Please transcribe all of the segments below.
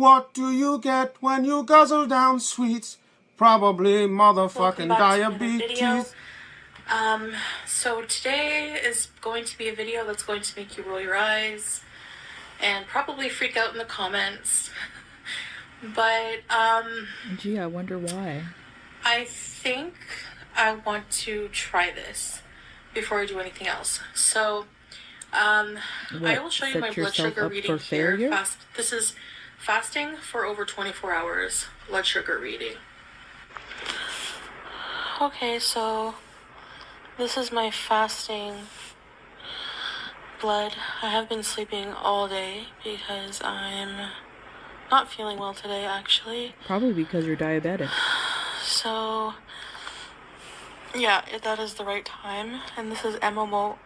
what do you get when you guzzle down sweets? Probably motherfucking diabetes. So today is going to be a video that's going to make you roll your eyes and probably freak out in the comments. But, Gee, I wonder why. I think I want to try this before I do anything else. So, I will show you my blood sugar reading here. This is fasting for over 24 hours, blood sugar reading. Okay, so this is my fasting blood. I have been sleeping all day because I'm not feeling well today, actually. Probably because you're diabetic. So, yeah, that is the right time. And this is MMOL.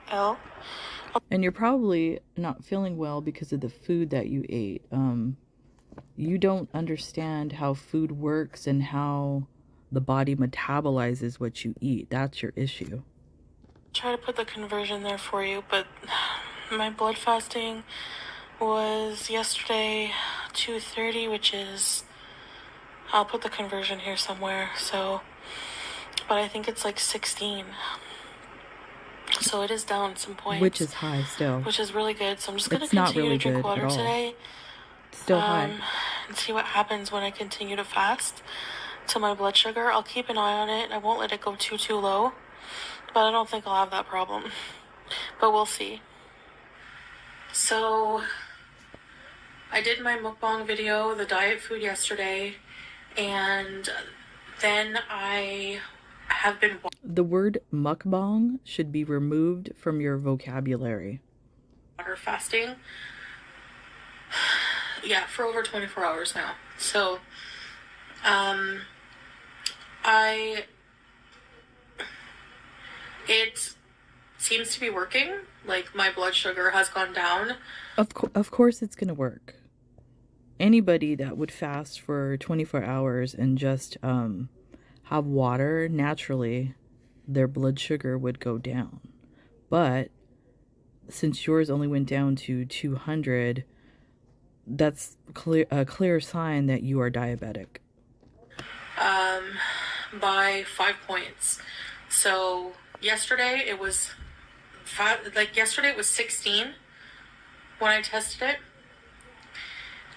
And you're probably not feeling well because of the food that you ate. You don't understand how food works and how the body metabolizes what you eat. That's your issue. Try to put the conversion there for you, but my blood fasting was yesterday 2:30, which is, I'll put the conversion here somewhere, so, but I think it's like 16. So it is down some points. Which is high still. Which is really good. So I'm just going to continue to drink water today. Still high. And see what happens when I continue to fast to my blood sugar. I'll keep an eye on it. I won't let it go too low. But I don't think I'll have that problem. But we'll see. So I did my mukbang video, the diet food, yesterday. And then I have been... The word mukbang should be removed from your vocabulary. Water fasting. Yeah, for over 24 hours now. So, it seems to be working. Like, my blood sugar has gone down. Of course it's going to work. Anybody that would fast for 24 hours and just have water, naturally, their blood sugar would go down. But since yours only went down to 200, that's a clear sign that you are diabetic. By 5 points. So yesterday it was yesterday it was 16 when I tested it.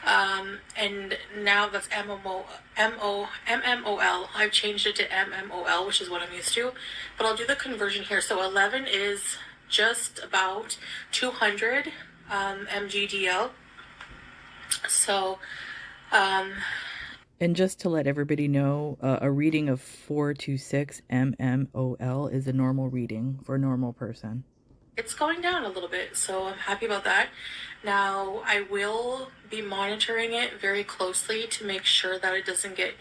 And now that's MMOL. I've changed it to MMOL, which is what I'm used to. But I'll do the conversion here. So 11 is just about 200 mgdl. So, and just to let everybody know, a reading of 4 to 6 mmol is a normal reading for a normal person. It's going down a little bit, so I'm happy about that. Now, I will be monitoring it very closely to make sure that it doesn't get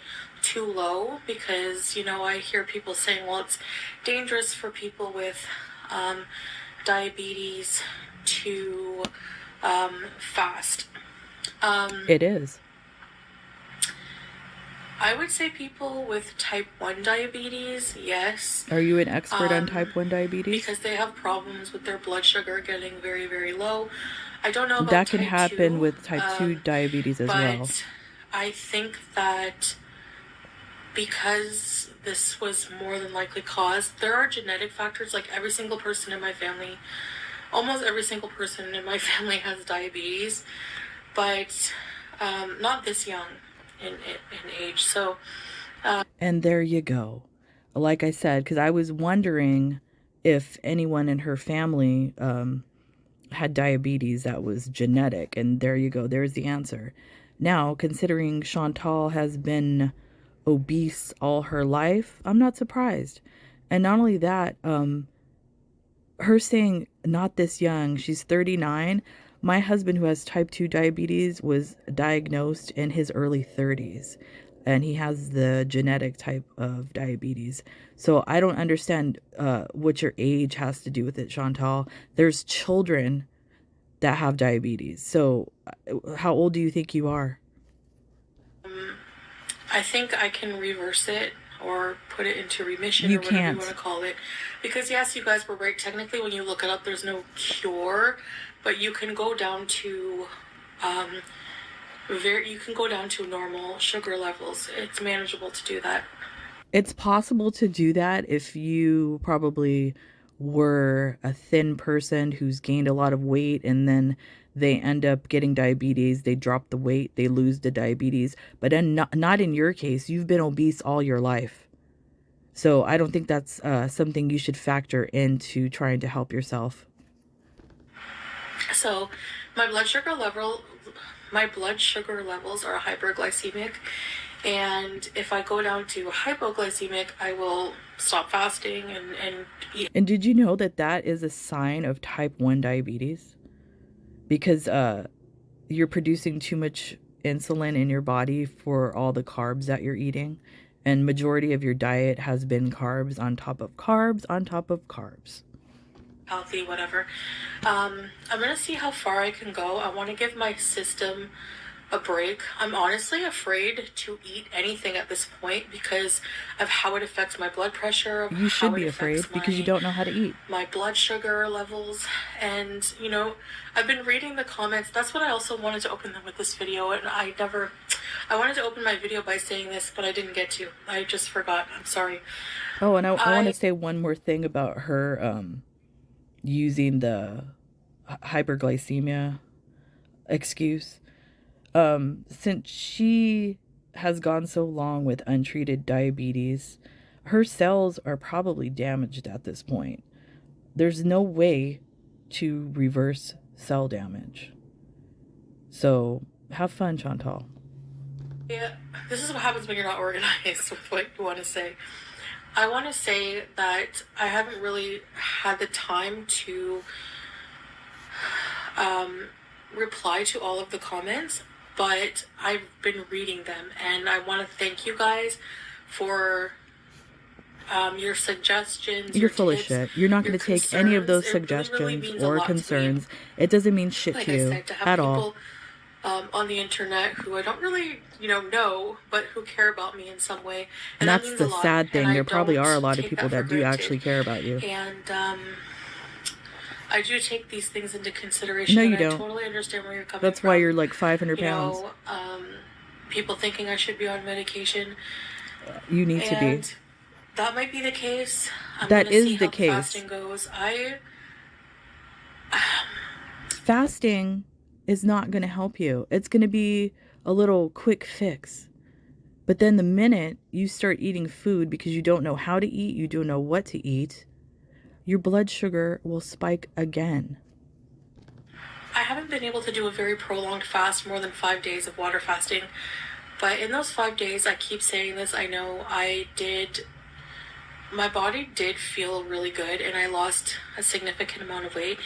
too low, because, you know, I hear people saying, well, it's dangerous for people with diabetes to fast. It is. I would say people with type 1 diabetes, yes. Are you an expert on type 1 diabetes? Because they have problems with their blood sugar getting very, very low. I don't know about that can type happen 2, with type 2 diabetes as well. But I think that because this was more than likely caused, there are genetic factors. Like every single person in my family, almost every single person in my family has diabetes, but not this young in age. So, and there you go. Like I said, because I was wondering if anyone in her family had diabetes that was genetic, and there you go. There's the answer. Now, considering Chantal has been obese all her life, I'm not surprised. And not only that, her saying not this young, she's 39. My husband, who has type 2 diabetes, was diagnosed in his early 30s, and he has the genetic type of diabetes. So I don't understand what your age has to do with it, Chantal. There's children that have diabetes. So how old do you think you are? I think I can reverse it or put it into remission, you or whatever can't. You want to call it. Because yes, you guys were right. Technically, when you look it up, there's no cure, but you can go down to you can go down to normal sugar levels. It's manageable to do that. It's possible to do that if you probably were a thin person who's gained a lot of weight and then they end up getting diabetes. They drop the weight, they lose the diabetes. But then not in your case. You've been obese all your life. So I don't think that's something you should factor into trying to help yourself. So my blood sugar levels are hyperglycemic, and if I go down to hypoglycemic, I will stop fasting and eat. And did you know that that is a sign of type 1 diabetes? Because you're producing too much insulin in your body for all the carbs that you're eating. And majority of your diet has been carbs on top of carbs on top of carbs. Healthy, whatever. I'm gonna see how far I can go. I want to give my system a break. I'm honestly afraid to eat anything at this point because of how it affects my blood pressure. You should be afraid because you don't know how to eat. My blood sugar levels, and you know, I've been reading the comments. That's what I also wanted to open them with this video, and I wanted to open my video by saying this, but I didn't get to. I just forgot. I'm sorry. Oh, and I want to say one more thing about her using the hyperglycemia excuse. Since she has gone so long with untreated diabetes, her cells are probably damaged at this point. There's no way to reverse cell damage. So have fun, Chantal. Yeah, this is what happens when you're not organized with what you want to say. I want to say that I haven't really had the time to reply to all of the comments, but I've been reading them, and I want to thank you guys for your suggestions. You're full of shit. You're not going to take any of those suggestions or concerns. It doesn't mean shit to you at all. On the internet who I don't really, know, but who care about me in some way. And that's the sad thing. There probably are a lot of people that do actually care about you. And I do take these things into consideration. No, you don't. I totally understand where you're coming from. That's why you're like 500 pounds. People thinking I should be on medication. You need to be. That might be the case. That is the case. Fasting goes. Fasting is not going to help you. It's going to be a little quick fix. But then the minute you start eating food because you don't know how to eat, you don't know what to eat, your blood sugar will spike again. I haven't been able to do a very prolonged fast, more than 5 days of water fasting. But in those 5 days, I keep saying this, I know my body did feel really good, and I lost a significant amount of weight.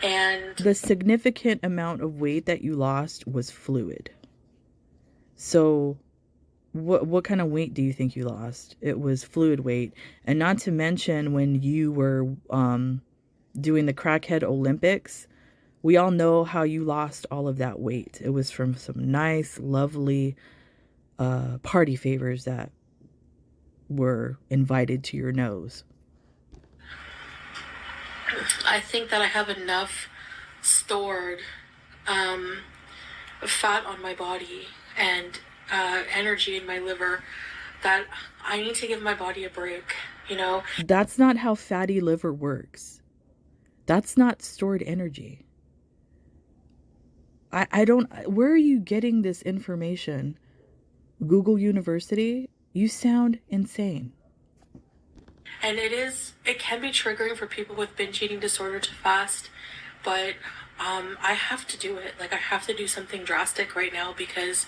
And the significant amount of weight that you lost was fluid. So what kind of weight do you think you lost? It was fluid weight. And not to mention when you were doing the Crackhead Olympics, we all know how you lost all of that weight. It was from some nice, lovely party favors that were invited to your nose. I think that I have enough stored fat on my body and energy in my liver that I need to give my body a break, That's not how fatty liver works. That's not stored energy. I don't, where are you getting this information? Google University? You sound insane. And it can be triggering for people with binge eating disorder to fast, but I have to do it. Like, I have to do something drastic right now because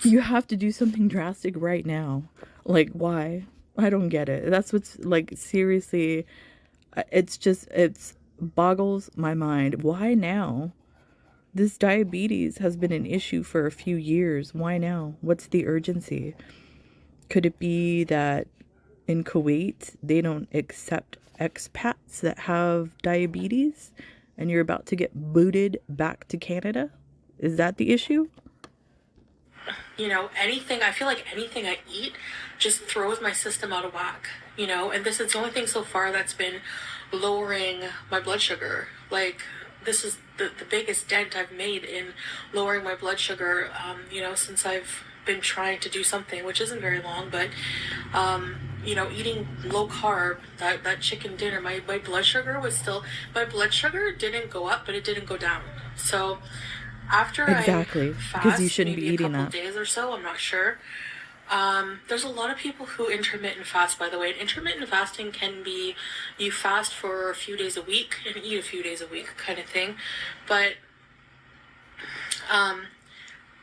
You have to do something drastic right now. Like, why? I don't get it. That's what's, like, seriously, it boggles my mind. Why now? This diabetes has been an issue for a few years. Why now? What's the urgency? Could it be that in Kuwait, they don't accept expats that have diabetes and you're about to get booted back to Canada? Is that the issue? I feel like anything I eat just throws my system out of whack, and this is the only thing so far that's been lowering my blood sugar. Like, this is the biggest dent I've made in lowering my blood sugar, you know, since I've been trying to do something, which isn't very long, but, you know, eating low carb, that chicken dinner, my blood sugar was still, my blood sugar didn't go up, but it didn't go down. So after Exactly, I because you fast, shouldn't be maybe a eating couple that. days or so, I'm not sure. There's a lot of people who intermittent fast, by the way. And intermittent fasting can be you fast for a few days a week and eat a few days a week kind of thing. But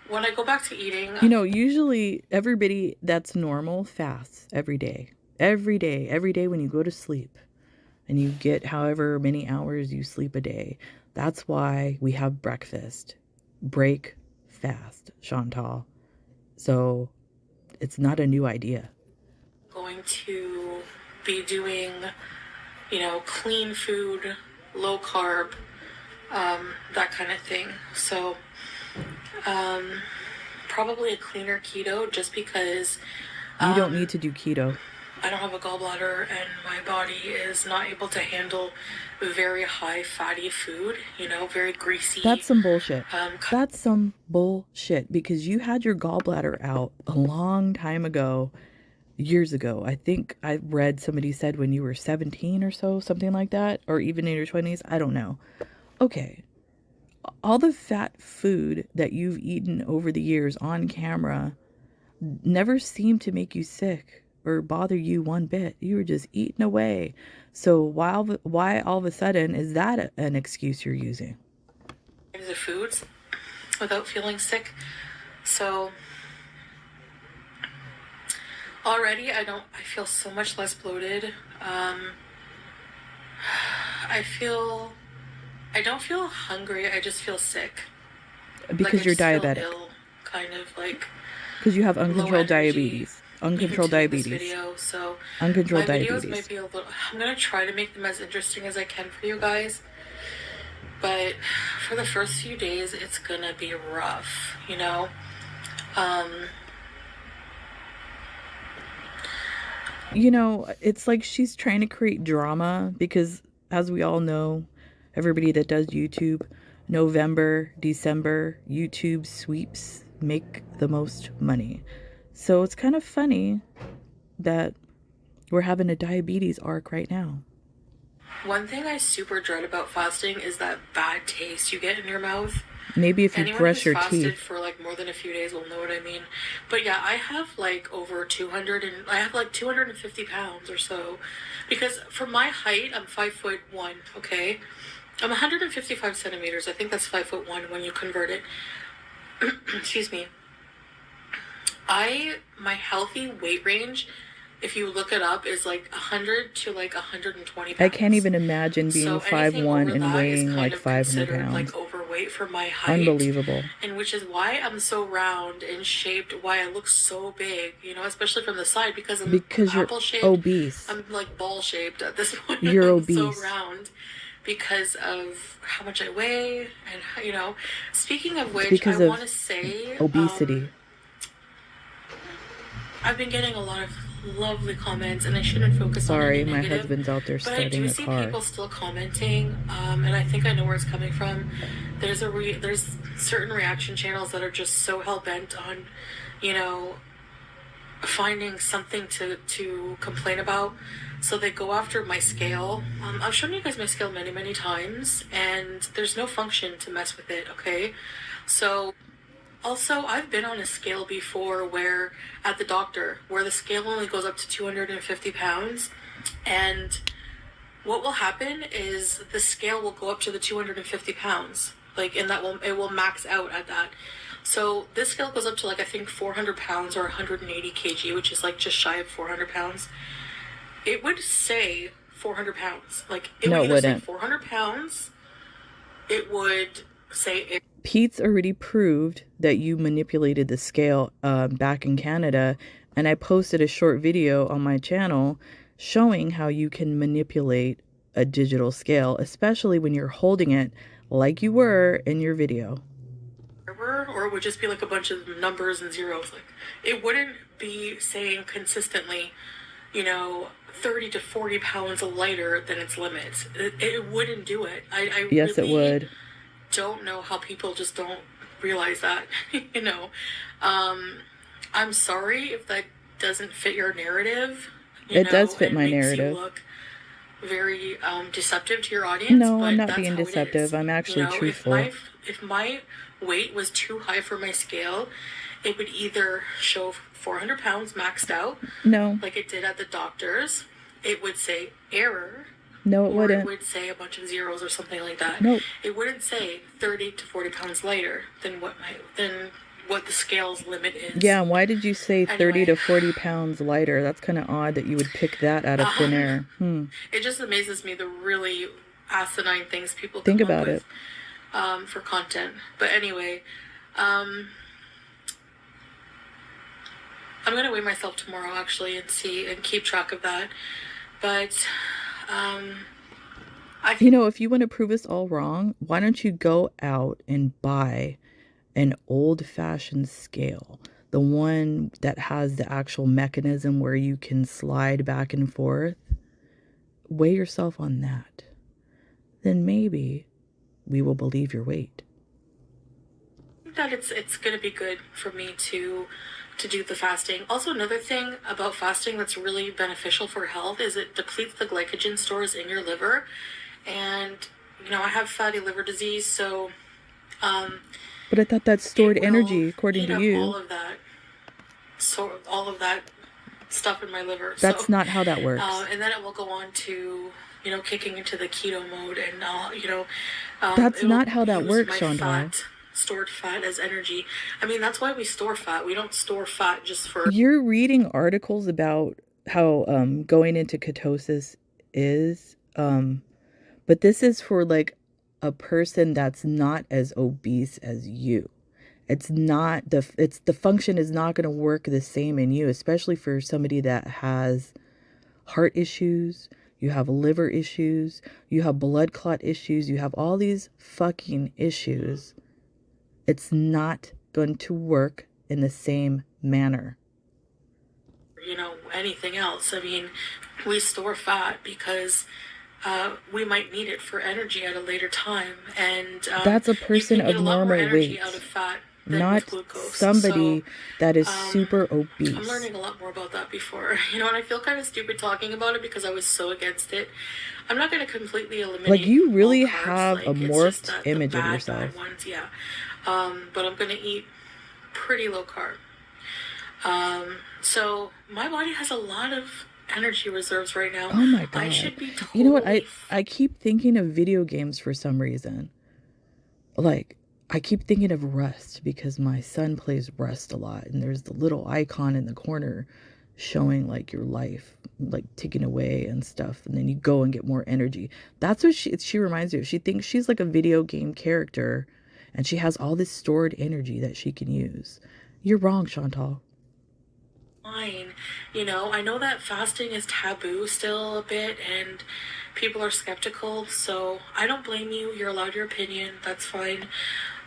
when I go back to eating, You know, usually everybody that's normal fasts every day. Every day when you go to sleep and you get however many hours you sleep a day. That's why we have breakfast. Break fast, Chantal. So it's not a new idea. going to be doing, you know, clean food, low carb, that kind of thing. So probably a cleaner keto, just because You don't need to do keto. I don't have a gallbladder and my body is not able to handle very high fatty food, you know, very greasy. That's some bullshit. That's some bullshit, because you had your gallbladder out a long time ago, years ago. I think I read somebody said when you were 17 or so, something like that, or even in your 20s. I don't know. Okay. All the fat food that you've eaten over the years on camera never seemed to make you sick or bother you one bit. You were just eating away. So why all of a sudden is that an excuse you're using? The foods without feeling sick. So already I feel so much less bloated. I don't feel hungry, I just feel sick. Because like you're diabetic. Ill, kind of like because you have uncontrolled diabetes. Uncontrolled diabetes. Video, so uncontrolled my diabetes. videos might be a little, I'm gonna try to make them as interesting as I can for you guys, but for the first few days it's gonna be rough, you know. You know, it's like she's trying to create drama because, as we all know, everybody that does YouTube, November, December, YouTube sweeps make the most money. So it's kind of funny that we're having a diabetes arc right now. One thing I super dread about fasting is that bad taste you get in your mouth. Maybe if you Anyone brush who's your fasted teeth. for like more than a few days will know what I mean. But yeah, I have like over 200 and I have like 250 pounds or so, because for my height, I'm 5'1", okay? I'm 155 centimeters. I think that's 5'1" when you convert it. Excuse me. My healthy weight range, if you look it up, is like 100 to like 120 pounds. I can't even imagine being So 5'1" and weighing like 500 pounds. Like overweight for my height. Unbelievable. And which is why I'm so round and shaped, why I look so big, you know, especially from the side, because I'm you're apple-shaped. Obese. I'm like ball-shaped at this point. You're I'm obese. so round because of how much I weigh, and you know. Speaking of which, I want to say obesity. I've been getting a lot of lovely comments, and I shouldn't focus on any negative. Sorry, my husband's out there starting a car. But I do see people still commenting, and I think I know where it's coming from. There's certain reaction channels that are just so hell-bent on, you know, finding something to complain about. So they go after my scale. I've shown you guys my scale many, many times, and there's no function to mess with it, okay? So... Also, I've been on a scale before where, at the doctor, where the scale only goes up to 250 pounds. And what will happen is the scale will go up to the 250 pounds. Like, and it will max out at that. So this scale goes up to like, I think 400 pounds or 180 kg, which is like just shy of 400 pounds. It would say 400 pounds. Like, it would either say 400 pounds. It would say... Pete's already proved that you manipulated the scale back in Canada, and I posted a short video on my channel showing how you can manipulate a digital scale, especially when you're holding it like you were in your video. Or it would just be like a bunch of numbers and zeros. Like, it wouldn't be saying consistently, you know, 30 to 40 pounds lighter than its limits. It wouldn't do it. I Yes, it really would. don't know how people just don't realize that, you know. I'm sorry if that doesn't fit your narrative, you It does know, fit and my makes you narrative. look very deceptive to your audience, No, I'm but not that's being how it deceptive. is. I'm You actually know, truthful. if my weight was too high for my scale, it would either show 400 pounds maxed out, No. like it did at the doctor's. It would say error, No, it or wouldn't. it would say a bunch of zeros or something like that. Nope. It wouldn't say 30 to 40 pounds lighter than what the scale's limit is. Yeah, and why did you say 30 Anyway. to 40 pounds lighter? That's kind of odd that you would pick that out of thin air. It just amazes me the really asinine things people Think come about up with for content. But anyway, I'm gonna weigh myself tomorrow actually and see and keep track of that. But You know, if you want to prove us all wrong, why don't you go out and buy an old-fashioned scale, the one that has the actual mechanism where you can slide back and forth? Weigh yourself on that. Then maybe we will believe your weight. that it's gonna be good for me to do the fasting. Also, another thing about fasting that's really beneficial for health is it depletes the glycogen stores in your liver. And you know, I have fatty liver disease, so But I thought that's stored energy, according to you. all of that stuff in my liver. That's not how that works. And then it will go on to, you know, kicking into the keto mode, and you know, That's not how that works, Chantal. Stored fat as energy. I mean, that's why we store fat. We don't store fat just for. You're reading articles about how going into ketosis is, but this is for like a person that's not as obese as you. It's not the function is not going to work the same in you, especially for somebody that has heart issues, you have liver issues, you have blood clot issues, you have all these fucking issues. It's not going to work in the same manner. You know, anything else. I mean, we store fat because we might need it for energy at a later time, and that's a person of normal weight, out of fat, not somebody that is super obese. I'm learning a lot more about that before, you know, and I feel kind of stupid talking about it because I was so against it. I'm not going to completely eliminate. Like, you really all carbs. have like, a morphed image of yourself. Bad ones, yeah. But I'm going to eat pretty low carb. So my body has a lot of energy reserves right now. Oh my God. I should be totally. You know what? I keep thinking of video games for some reason. Like, I keep thinking of Rust because my son plays Rust a lot, and there's the little icon in the corner showing like your life like ticking away and stuff, and then you go and get more energy. That's what she reminds me of. She thinks she's like a video game character, and she has all this stored energy that she can use. You're wrong, Chantal. Fine. You know, I know that fasting is taboo still a bit, and people are skeptical, so I don't blame you. You're allowed your opinion. That's fine.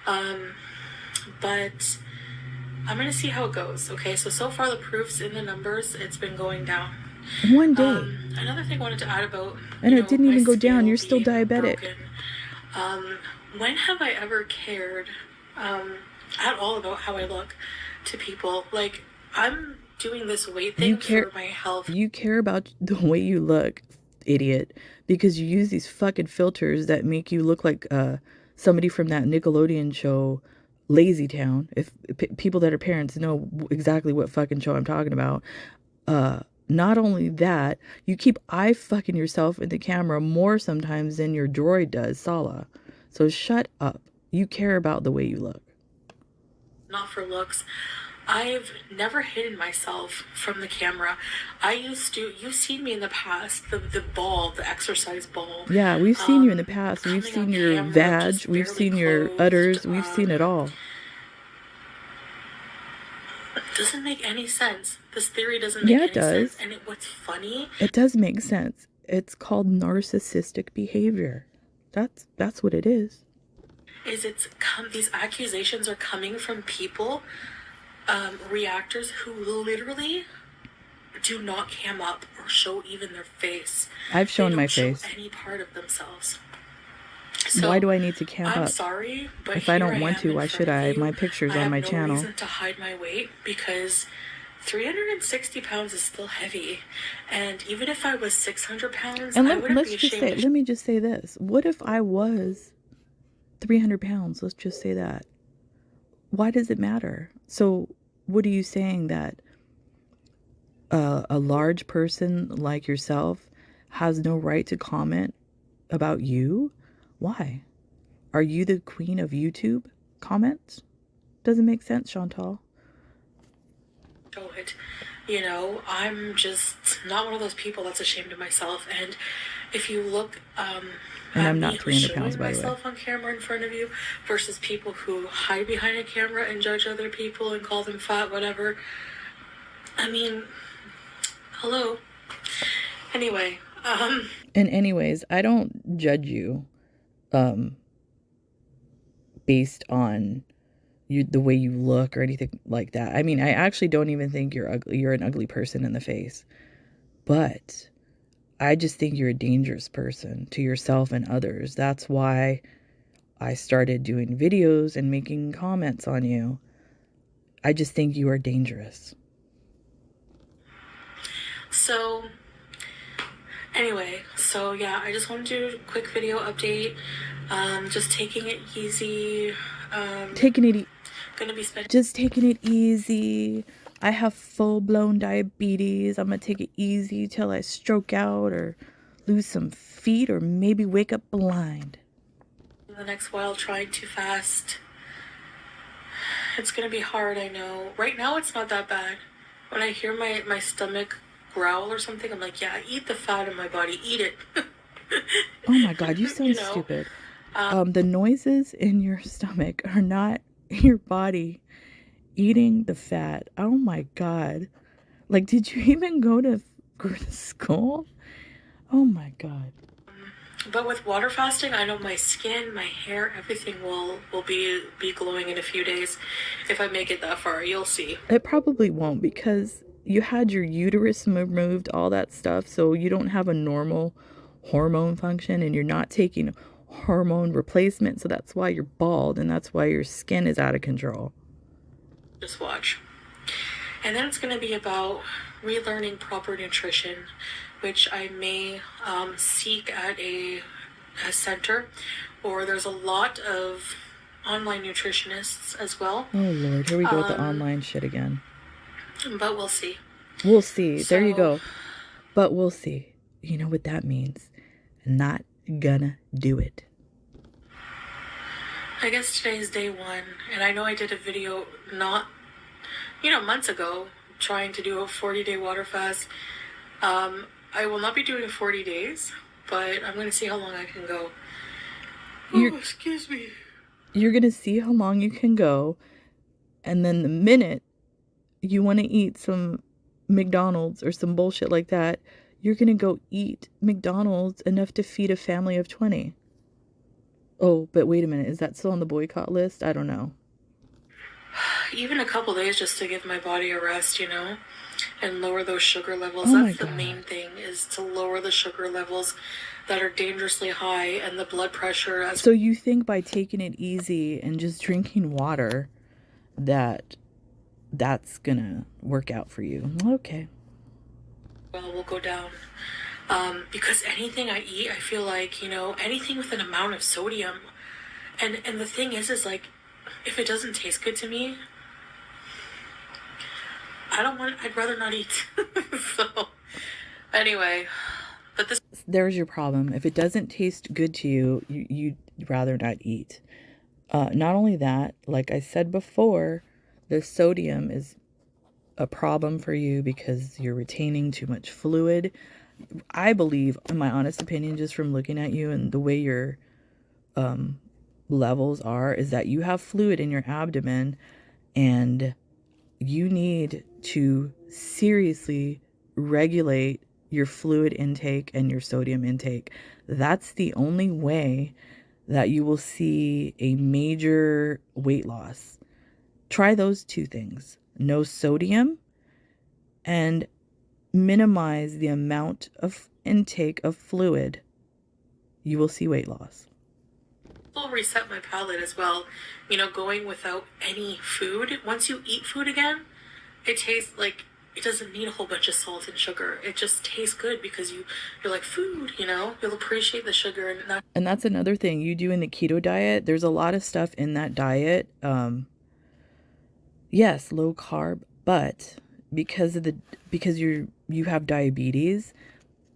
But I'm going to see how it goes, okay? So far the proof's in the numbers. It's been going down. One day. Another thing I wanted to add about... And it didn't even go down. You're still diabetic. When have I ever cared at all about how I look to people? Like, I'm doing this weight thing for my health. You care about the way you look, idiot, because you use these fucking filters that make you look like somebody from that Nickelodeon show, Lazy Town. If people that are parents know exactly what fucking show I'm talking about. Not only that, you keep eye fucking yourself in the camera more sometimes than your droid does, Sala. So shut up. You care about the way you look. Not for looks. I've never hidden myself from the camera. You've seen me in the past, the ball, the exercise ball. Yeah, we've seen you in the past. We've seen your vag, we've seen your udders, we've seen it all. It doesn't make any sense. This theory doesn't make any sense. And what's funny? It does make sense. It's called narcissistic behavior. That's what it is. These accusations are coming from people, reactors who literally do not cam up or show even their face. I've shown my They don't face. show any part of themselves. Why So do I need to camp I'm up? sorry, but If I here don't I want am to, in why front should of I? you. My picture's I on have my no channel. reason to hide my weight because 360 pounds is still heavy, and even if I was 600 pounds, And I wouldn't let's be just ashamed say, to let me just say this. What if I was 300 pounds? Let's just say that. Why does it matter? So what are you saying, that a large person like yourself has no right to comment about you? Why? Are you the queen of YouTube comments? Doesn't make sense, Chantal. show it. You know, I'm just not one of those people that's ashamed of myself. And if you look And at I'm me not who's 300 pounds, showing by the way. myself on camera in front of you versus people who hide behind a camera and judge other people and call them fat, whatever. I mean, hello. Anyway, And anyways, I don't judge you based on the way you look or anything like that. I mean, I actually don't even think you're ugly. You're an ugly person in the face. But I just think you're a dangerous person to yourself and others. That's why I started doing videos and making comments on you. I just think you are dangerous. so anyway, so yeah, I just wanted to do a quick video update. Just taking it easy. Just taking it easy. I have full-blown diabetes. I'm gonna take it easy till I stroke out or lose some feet or maybe wake up blind. The next while trying to fast. It's gonna be hard, I know. Right now it's not that bad. When I hear my stomach growl or something, I'm like, yeah, eat the fat in my body, eat it. Oh my God, you sound stupid. The noises in your stomach are not your body eating the fat. Oh my God. Like, did you even go to school? Oh my God. But with water fasting, I know my skin, my hair, everything will be glowing in a few days. If I make it that far, you'll see. It probably won't, because you had your uterus removed, all that stuff, so you don't have a normal hormone function, and you're not taking hormone replacement, so that's why you're bald, and that's why your skin is out of control. Just watch. And then it's going to be about relearning proper nutrition, which I may seek at a center, or there's a lot of online nutritionists as well. Oh Lord, here we go with the online shit again. But we'll see. We'll see. There you go. But we'll see. You know what that means? Not gonna do it. I guess today's day one, and I know I did a video months ago, trying to do a 40-day water fast. I will not be doing 40 days, but I'm going to see how long I can go. Excuse me. You're going to see how long you can go, and then the minute you want to eat some McDonald's or some bullshit like that, you're going to go eat McDonald's enough to feed a family of 20. Oh, but wait a minute. Is that still on the boycott list? I don't know. Even a couple days just to give my body a rest, and lower those sugar levels. Oh That's the main thing, is to lower the sugar levels that are dangerously high and the blood pressure. So you think by taking it easy and just drinking water that's gonna work out for you? Okay. Well, we'll go down. Because anything I eat, I feel like, anything with an amount of sodium. And the thing is like, if it doesn't taste good to me, I'd rather not eat. So, anyway, but there's your problem. If it doesn't taste good to you, you'd rather not eat. Not only that, like I said before, the sodium is a problem for you because you're retaining too much fluid. I believe, in my honest opinion, just from looking at you and the way your levels are, is that you have fluid in your abdomen, and you need to seriously regulate your fluid intake and your sodium intake. That's the only way that you will see a major weight loss. Try those two things. No sodium and minimize the amount of intake of fluid, you will see weight loss. Will reset my palate as well. You know, going without any food. Once you eat food again, it tastes like it doesn't need a whole bunch of salt and sugar. It just tastes good because you're like, food, you know? You'll appreciate the sugar. And that's another thing you do in the keto diet. There's a lot of stuff in that diet. Yes, low carb, but because you have diabetes,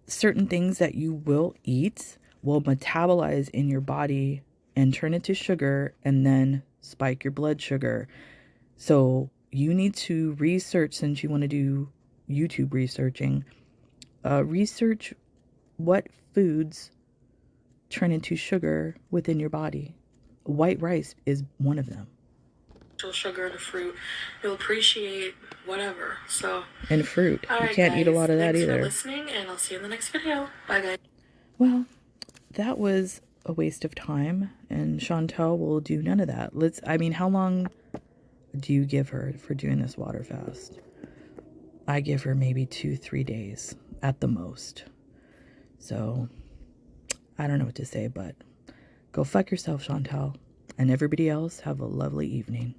certain things that you will eat will metabolize in your body and turn into sugar and then spike your blood sugar. So you need to research, since you want to do YouTube researching, research what foods turn into sugar within your body. White rice is one of them. Sugar and fruit. You'll appreciate whatever. So. And fruit. All right, you can't guys, eat a lot of that either. Thanks for listening, and I'll see you in the next video. Bye, guys. Well, that was a waste of time, and Chantel will do none of that. How long do you give her for doing this water fast? I give her maybe 2-3 days at the most. So I don't know what to say, but go fuck yourself, Chantel. And everybody else, have a lovely evening.